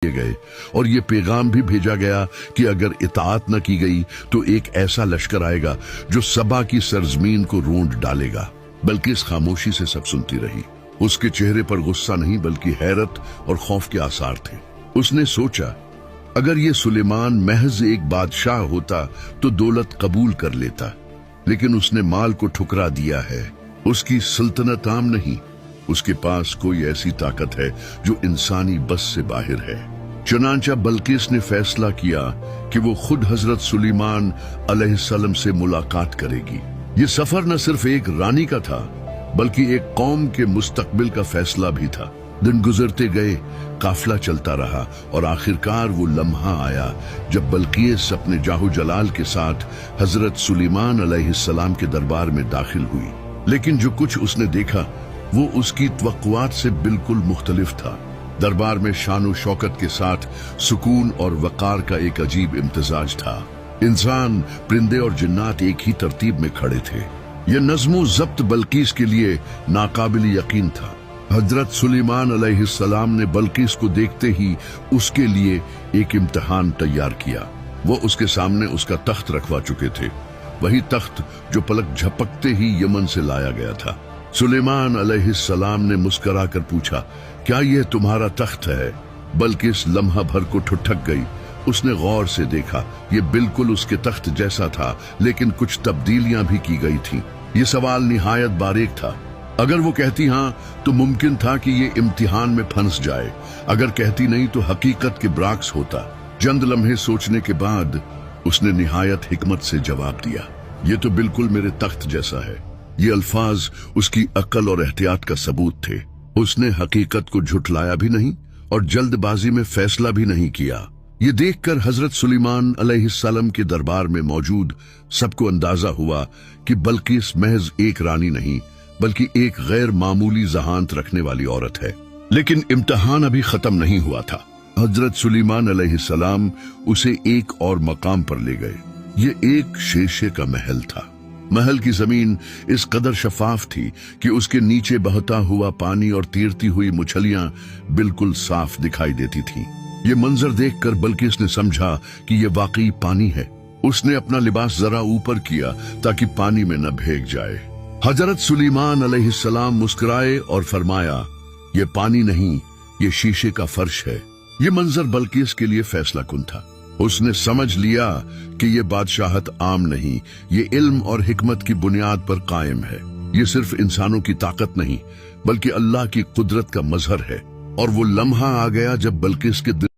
भेजते गए और ये पैगाम भी भेजा गया कि अगर इताअत न की गई तो एक ऐसा लश्कर आएगा जो सबा की सरजमीन को रूंध डालेगा। बल्किस खामोशी से सब सुनती रही। उसके चेहरे पर गुस्सा नहीं बल्कि हैरत और खौफ के आसार थे। उसने सोचा, अगर ये सुलेमान महज एक बादशाह होता तो दौलत कबूल कर लेता, लेकिन उसने माल को ठुकरा दिया है। उसकी सल्तनत आम नहीं, उसके पास कोई ऐसी ताकत है जो इंसानी बस से बाहर है। चुनांचा बल्किस ने फैसला किया कि वो खुद हजरत सुलेमान अलैहिस्सलाम से मुलाकात करेगी। ये सफर न सिर्फ एक रानी का था बल्कि एक कौम के मुस्तकबिल का फैसला भी था। दिन गुजरते गए, काफिला चलता रहा और आखिरकार वो लम्हा आया जब बल्किस अपने जाहु जलाल के साथ हजरत सुलेमान अलैहिस्सलाम के दरबार में दाखिल हुई। लेकिन जो कुछ उसने देखा वो उसकी तवक्कुआत से बिल्कुल मुख्तलिफ था। दरबार में शान शौकत के साथ सुकून और वकार का एक अजीब इम्तिजाज था। इंसान, परिंदे और जिन्नात एक ही तरतीब में खड़े थे। यह नज़्मो ज़ब्त बल्किस के लिए नाकाबिल यकीन था। हजरत सुलेमान अलैहिस्सलाम ने बल्किस को देखते ही उसके लिए एक इम्तिहान तैयार किया। वो उसके सामने उसका तख्त रखवा चुके थे, वही तख्त जो पलक झपकते ही यमन से लाया गया था। सुलेमान अलैहिस्सलाम ने मुस्कुराकर पूछा, क्या यह तुम्हारा तख्त है? बल्किस लम्हा भर को ठुठक गई। उसने गौर से देखा, ये बिल्कुल उसके तख्त जैसा था, लेकिन कुछ तब्दीलियां भी की गई थीं। ये सवाल निहायत बारीक था। अगर वो कहती हाँ तो मुमकिन था कि ये इम्तिहान में फंस जाए, अगर कहती नहीं तो हकीकत के बरअक्स होता। चंद लम्हे सोचने के बाद उसने निहायत हिकमत से जवाब दिया, ये तो बिल्कुल मेरे तख्त जैसा है। ये अल्फाज उसकी अक्ल और एहतियात का सबूत थे। उसने हकीकत को झुठलाया भी नहीं और जल्दबाजी में फैसला भी नहीं किया। ये देखकर हजरत सुलेमान अलैहिस्सलाम के दरबार में मौजूद सबको अंदाजा हुआ कि बल्किस महज एक रानी नहीं बल्कि एक गैर मामूली जहानत रखने वाली औरत है। लेकिन इम्तिहान अभी खत्म नहीं हुआ था। हजरत सुलेमान अलैहिस्सलाम उसे एक और मकाम पर ले गए। ये एक शीशे का महल था। महल की जमीन इस कदर शफाफ थी कि उसके नीचे बहता हुआ पानी और तैरती हुई मछलियां बिल्कुल साफ दिखाई देती थीं। ये मंजर देखकर बल्किस ने समझा कि ये वाकई पानी है। उसने अपना लिबास जरा ऊपर किया ताकि पानी में न भीग जाए। हजरत सुलेमान अलैहिस्सलाम मुस्कुराए और फरमाया, ये पानी नहीं, ये शीशे का फर्श है। ये मंजर बल्किस के लिए फैसला कुन था। उसने समझ लिया कि ये बादशाहत आम नहीं, ये इल्म और हिकमत की बुनियाद पर कायम है। ये सिर्फ इंसानों की ताकत नहीं बल्कि अल्लाह की कुदरत का मजहर है। और वो लम्हा आ गया जब बल्किस के